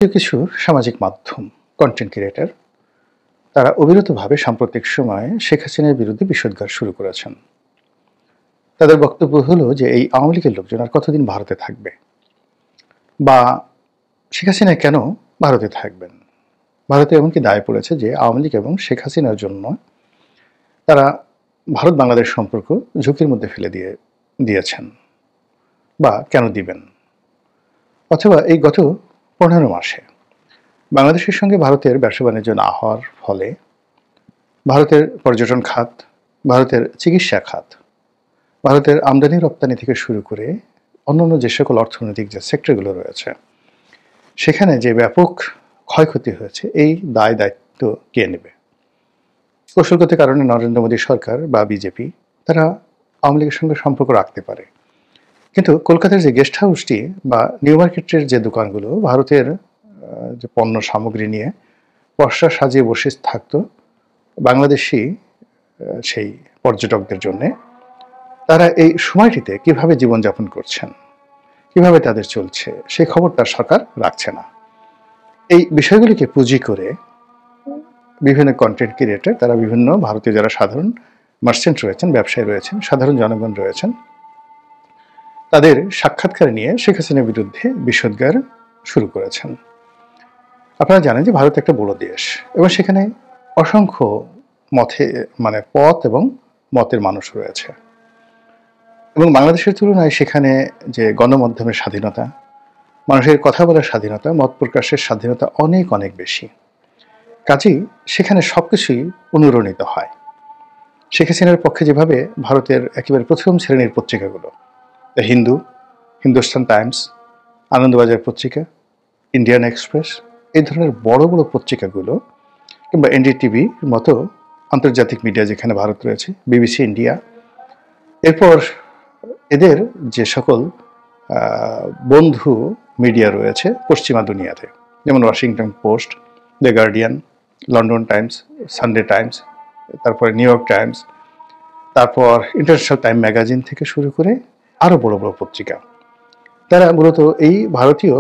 কিছু সামাজিক মাধ্যম কন্টেন্ট ক্রিয়েটর তারা অবিরতভাবে সাম্প্রতিক সময়ে শেখ হাসিনার বিরুদ্ধে বিষোদ্গার শুরু করেছেন। তাদের বক্তব্য হলো যে এই আওয়ামী লীগের লোকজন আর কতদিন ভারতে থাকবে, বা শেখ হাসিনা কেন ভারতে থাকবেন। ভারতে এমনকি দায় পড়েছে যে আওয়ামী লীগ এবং শেখ হাসিনার জন্য তারা ভারত বাংলাদেশ সম্পর্ক ঝুঁকির মধ্যে ফেলে দিয়েছেন বা কেন দিবেন। অথবা এই গত 15 মাসে বাংলাদেশের সঙ্গে ভারতের ব্যবসা বাণিজ্য না হওয়ার ফলে ভারতের পর্যটন খাত, ভারতের চিকিৎসা খাত, ভারতের আমদানি রপ্তানি থেকে শুরু করে অন্যান্য যে সকল অর্থনৈতিক যে সেক্টরগুলো রয়েছে সেখানে যে ব্যাপক ক্ষয়ক্ষতি হয়েছে, এই দায় দায়িত্ব কে নেবে? কৌশলগত কারণে নরেন্দ্র মোদী সরকার বা বিজেপি তারা আওয়ামী লীগের সঙ্গে সম্পর্ক রাখতে পারে, কিন্তু কলকাতার যে গেস্ট হাউসটি বা নিউ মার্কেটের যে দোকানগুলো ভারতের যে পণ্য সামগ্রী নিয়ে পসরা সাজিয়ে বসে থাকতো বাংলাদেশি সেই পর্যটকদের জন্য, তারা এই সময়টিতে কিভাবে জীবনযাপন করছেন, কিভাবে তাদের চলছে, সেই খবর তার সরকার রাখছে না। এই বিষয়গুলিকে পুঁজি করে বিভিন্ন কন্টেন্ট ক্রিয়েটর তারা বিভিন্ন ভারতীয় যারা সাধারণ মার্চেন্ট রয়েছেন, ব্যবসায়ী রয়েছেন, সাধারণ জনগণ রয়েছেন, তাদের সাক্ষাৎকার নিয়ে শেখ হাসিনার বিরুদ্ধে বিষোদ্গার শুরু করেছেন। আপনারা জানেন যে ভারত একটা বড় দেশ এবং সেখানে অসংখ্য পথ এবং মতের মানুষ রয়েছে, এবং বাংলাদেশের তুলনায় সেখানে যে গণমাধ্যমের স্বাধীনতা, মানুষের কথা বলার স্বাধীনতা, মত প্রকাশের স্বাধীনতা অনেক অনেক বেশি। কাজেই সেখানে সবকিছুই অনুরণিত হয়। শেখ হাসিনার পক্ষে যেভাবে ভারতের একেবারে প্রথম শ্রেণীর পত্রিকাগুলো, দ্য হিন্দু, হিন্দুস্তান টাইমস, আনন্দবাজার পত্রিকা, ইন্ডিয়ান এক্সপ্রেস, এই ধরনের বড় বড় পত্রিকাগুলো, কিংবা এনডিটিভির মতো আন্তর্জাতিক মিডিয়া যেখানে ভারত রয়েছে, বিবিসি ইন্ডিয়া, এরপর এদের যে সকল বন্ধু মিডিয়া রয়েছে পশ্চিমা দুনিয়াতে, যেমন Washington post, the guardian, London Times, Sunday Times, তারপরে নিউ ইয়র্ক টাইমস, তারপর ইন্টারন্যাশনাল টাইম ম্যাগাজিন থেকে শুরু করে আরও বড় বড় পত্রিকা, তারা মূলত এই ভারতীয়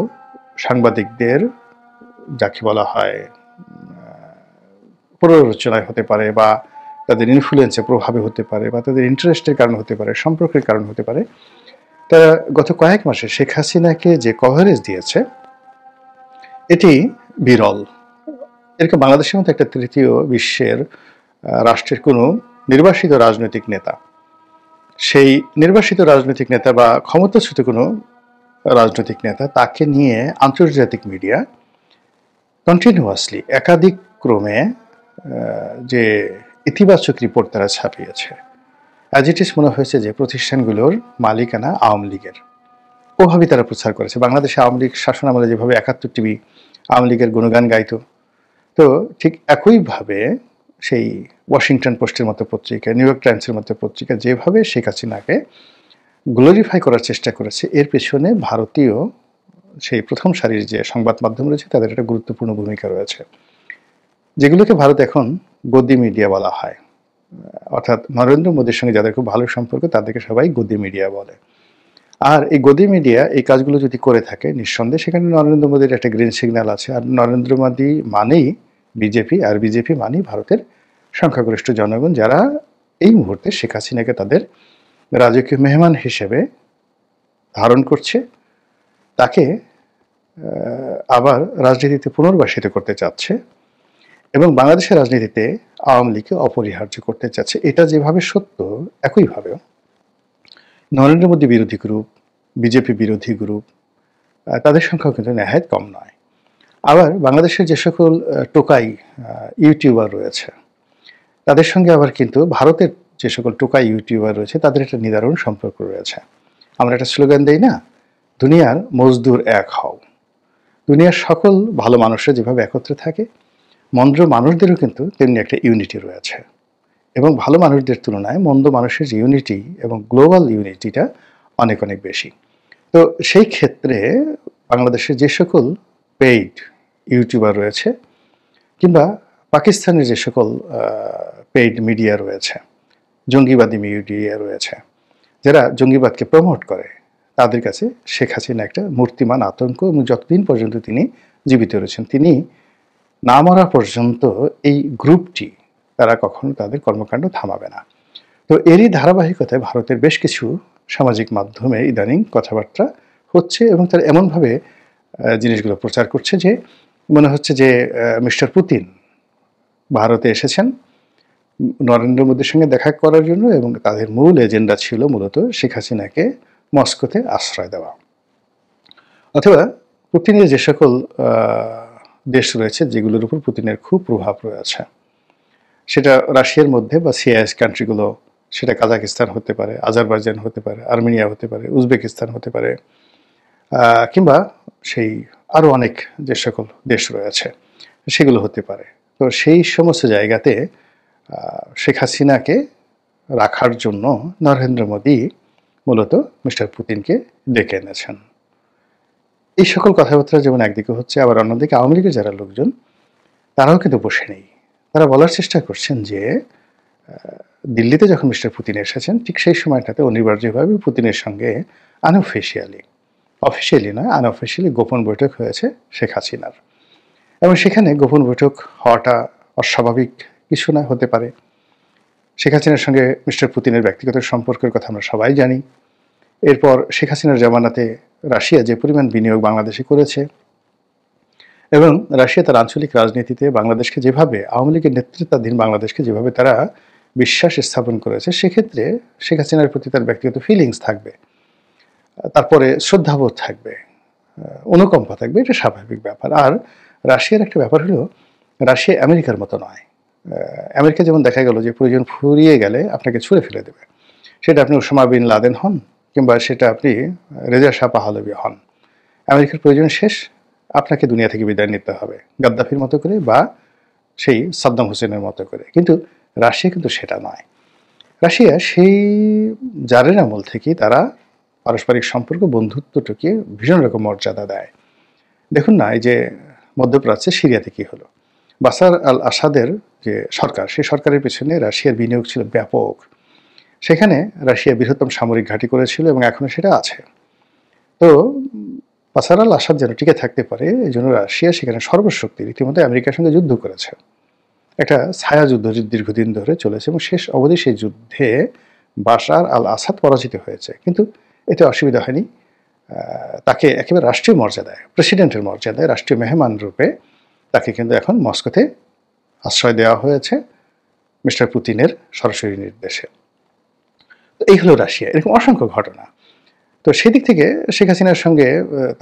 সাংবাদিকদের, যাকে বলা হয় প্ররোচনায় হতে পারে, বা তাদের ইনফ্লুয়েন্সে প্রভাবে হতে পারে, বা তাদের ইন্টারেস্টের কারণ হতে পারে, সম্পর্কের কারণ হতে পারে, তারা গত কয়েক মাসে শেখ হাসিনাকে যে কভারেজ দিয়েছে এটি বিরল। এরকম বাংলাদেশের মতো একটা তৃতীয় বিশ্বের রাষ্ট্রের কোনো নির্বাসিত রাজনৈতিক নেতা, সেই নির্বাসিত রাজনৈতিক নেতা বা ক্ষমতাচ্যুত কোনো রাজনৈতিক নেতা, তাকে নিয়ে আন্তর্জাতিক মিডিয়া কন্টিনিউয়াসলি একাধিক ক্রমে যে ইতিবাচক রিপোর্ট তারা ছাপিয়েছে, অ্যাজ ইট ইজ মনে হয়েছে যে প্রতিষ্ঠানগুলোর মালিকানা আওয়ামী লীগের। ওভাবে তারা প্রচার করেছে। বাংলাদেশে আওয়ামী লীগ শাসন আমলে যেভাবে 71 টিভি আওয়ামী লীগের গুণগান গাইত, তো ঠিক একইভাবে সেই ওয়াশিংটন পোস্টের মতো পত্রিকা, নিউ ইয়র্ক টাইমসের মতো পত্রিকা যেভাবে শেখ হাসিনাকে গ্লোরিফাই করার চেষ্টা করেছে, এর পেছনে ভারতীয় সেই প্রথম সারির যে সংবাদ মাধ্যম রয়েছে তাদের একটা গুরুত্বপূর্ণ ভূমিকা রয়েছে, যেগুলোকে ভারত এখন গদি মিডিয়া বলা হয়। অর্থাৎ নরেন্দ্র মোদীর সঙ্গে যাদের খুব ভালো সম্পর্ক তাদেরকে সবাই গদি মিডিয়া বলে। আর এই গদি মিডিয়া এই কাজগুলো যদি করে থাকে, নিঃসন্দেহে সেখানে নরেন্দ্র মোদীর একটা গ্রিন সিগন্যাল আছে। আর নরেন্দ্র মোদী মানেই বিজেপি, আর বিজেপি মানেই ভারতের সংখ্যাগরিষ্ঠ জনগণ, যারা এই মুহূর্তে শেখ হাসিনাকে তাদের রাজকীয় মেহমান হিসেবে ধারণ করছে, তাকে আবার রাজনীতিতে পুনর্বাসিত করতে চাচ্ছে এবং বাংলাদেশের রাজনীতিতে আওয়ামী লীগকে অপরিহার্য করতে চাচ্ছে। এটা যেভাবে সত্য, একইভাবে নরেন্দ্র মোদী বিরোধী গ্রুপ, বিজেপি বিরোধী গ্রুপ, তাদের সংখ্যাও কিন্তু নেহায়েত কম নয়। আবার বাংলাদেশের যে সকল টোকাই ইউটিউবার রয়েছে তাদের সঙ্গে আবার কিন্তু ভারতের যে সকল টোকাই ইউটিউবার রয়েছে তাদের একটা নিদারুণ সম্পর্ক রয়েছে। আমরা একটা স্লোগান দেই না, দুনিয়ার মজদুর এক হও। দুনিয়ার সকল ভালো মানুষরা যেভাবে একত্রে থাকে, মন্দ মানুষদেরও কিন্তু তেমনি একটা ইউনিটি রয়েছে, এবং ভালো মানুষদের তুলনায় মন্দ মানুষের যে ইউনিটি এবং গ্লোবাল ইউনিটিটা অনেক অনেক বেশি। তো সেই ক্ষেত্রে বাংলাদেশের যে সকল পেইড ইউটিউবার রয়েছে, কিংবা পাকিস্তানের যে সকল পেইড মিডিয়া রয়েছে, জঙ্গিবাদী মিডিয়া রয়েছে, যারা জঙ্গিবাদকে প্রমোট করে, তাদের কাছে শেখ হাসিনা একটা মূর্তিমান আতঙ্ক, এবং যতদিন পর্যন্ত তিনি জীবিত রয়েছেন। তিনি না মরা পর্যন্ত এই গ্রুপটি তারা কখনো তাদের কর্মকাণ্ড থামাবে না। তো এরই ধারাবাহিকতায় ভারতের বেশ কিছু সামাজিক মাধ্যমে ইদানিং কথাবার্তা হচ্ছে এবং তারা এমনভাবে জিনিসগুলো প্রচার করছে যে মনে হচ্ছে যে মিস্টার পুতিন ভারতে এসেছেন নরেন্দ্র মোদীর সঙ্গে দেখা করার জন্য এবং তাদের মূল এজেন্ডা ছিল মূলত শেখ হাসিনাকে মস্কোতে আশ্রয় দেওয়া। অথবা পুতিনের যে সকল দেশ রয়েছে যেগুলোর উপর পুতিনের খুব প্রভাব রয়েছে, সেটা রাশিয়ার মধ্যে বা সিআইএস কান্ট্রিগুলো, সেটা কাজাকিস্তান হতে পারে, আজারবাইজান হতে পারে, আর্মেনিয়া হতে পারে, উজবেকিস্তান হতে পারে, কিংবা সেই আরও অনেক যে সকল দেশ রয়েছে সেগুলো হতে পারে। তো সেই সমস্ত জায়গাতে শেখ হাসিনাকে রাখার জন্য নরেন্দ্র মোদী মূলত মিস্টার পুতিনকে ডেকে এনেছেন। এই সকল কথাবার্তা যেমন একদিকে হচ্ছে, আবার অন্যদিকে আওয়ামী লীগের যারা লোকজন তারাও কিন্তু বসে নেই। তারা বলার চেষ্টা করছেন যে দিল্লিতে যখন মিস্টার পুতিন এসেছেন ঠিক সেই সময়টাতে অনিবার্যভাবে পুতিনের সঙ্গে অফিসিয়ালি নয় আনঅফিসিয়ালি গোপন বৈঠক হয়েছে শেখ হাসিনার, এবং সেখানে গোপন বৈঠক হওয়াটা অস্বাভাবিক কিছু না হতে পারে। শেখ হাসিনার সঙ্গে মিস্টার পুতিনের ব্যক্তিগত সম্পর্কের কথা আমরা সবাই জানি। এরপর শেখ হাসিনার জামানাতে রাশিয়া যে পরিমাণ বিনিয়োগ বাংলাদেশে করেছে এবং রাশিয়া তার আঞ্চলিক রাজনীতিতে বাংলাদেশকে যেভাবে আওয়ামী লীগের নেতৃত্বাধীন বাংলাদেশকে যেভাবে তারা বিশ্বাস স্থাপন করেছে, সেক্ষেত্রে শেখ হাসিনার প্রতি তার ব্যক্তিগত ফিলিংস থাকবে, তারপরে শ্রদ্ধাবোধ থাকবে, অনুকম্পা থাকবে, এটা স্বাভাবিক ব্যাপার। আর রাশিয়ার একটা ব্যাপার হলো রাশিয়া আমেরিকার মতো নয়। আমেরিকা যেমন দেখা গেল যে প্রয়োজন ফুরিয়ে গেলে আপনাকে ছুঁড়ে ফেলে দেবে, সেটা আপনি ওসামা বিন লাদেন হন কিংবা সেটা আপনি রেজা শাহ পাহলভি হন, আমেরিকার প্রয়োজন শেষ, আপনাকে দুনিয়া থেকে বিদায় নিতে হবে গাদ্দাফির মতো করে বা সেই সাদ্দাম হোসেনের মতো করে। কিন্তু রাশিয়া কিন্তু সেটা নয়। রাশিয়া সেই জারের আমল থেকেই তারা পারস্পরিক সম্পর্ক বন্ধুত্বটাকে ভীষণ রকম মর্যাদা দেয়। দেখুন না, এই যে মধ্যপ্রাচ্যে সিরিয়াতে কি হলো, বাশার আল আসাদের যে সরকার, সেই সরকারের পেছনে রাশিয়ার বিনিয়োগ ছিল ব্যাপক। সেখানে রাশিয়া বৃহত্তম সামরিক ঘাঁটি করেছিল এবং এখনো সেটা আছে। তো বাশার আল আসাদ যেন টিকে থাকতে পারে এই জন্য রাশিয়া সেখানে সর্বশক্তি রীতিমতো আমেরিকার সঙ্গে যুদ্ধ করেছে। একটা ছায়া যুদ্ধ দীর্ঘদিন ধরে চলেছে এবং শেষ অবধি সেই যুদ্ধে বাশার আল আসাদ পরাজিত হয়েছে, কিন্তু এতে অসুবিধা হয়নি। তাকে একেবারে রাষ্ট্রীয় মর্যাদায়, প্রেসিডেন্টের মর্যাদায়, রাষ্ট্রীয় মেহমান রূপে তাকে কিন্তু এখন মস্কোতে আশ্রয় দেওয়া হয়েছে মিস্টার পুতিনের সরাসরি নির্দেশে। তো এই হলো রাশিয়া। এরকম অসংখ্য ঘটনা। তো সেদিক থেকে শেখ হাসিনার সঙ্গে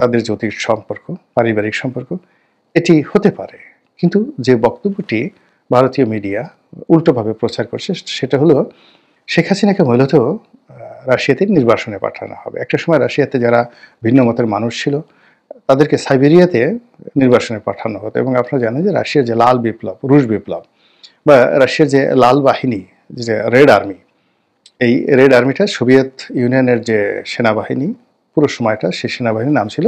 তাদের যে অতীত সম্পর্ক, পারিবারিক সম্পর্ক, এটি হতে পারে। কিন্তু যে বক্তব্যটি ভারতীয় মিডিয়া উল্টোভাবে প্রচার করছে সেটা হলো শেখ হাসিনাকে মূলত রাশিয়াতে নির্বাসনে পাঠানো হবে। একটা সময় রাশিয়াতে যারা ভিন্ন মতের মানুষ ছিল তাদেরকে সাইবেরিয়াতে নির্বাসনে পাঠানো হতো। এবং আপনারা জানেন যে রাশিয়ার যে লাল বিপ্লব, রুশ বিপ্লব বা রাশিয়ার যে লাল বাহিনী, যে রেড আর্মি, এই রেড আর্মিটা সোভিয়েত ইউনিয়নের যে সেনাবাহিনী পুরো সময়টা, সেই সেনাবাহিনীর নাম ছিল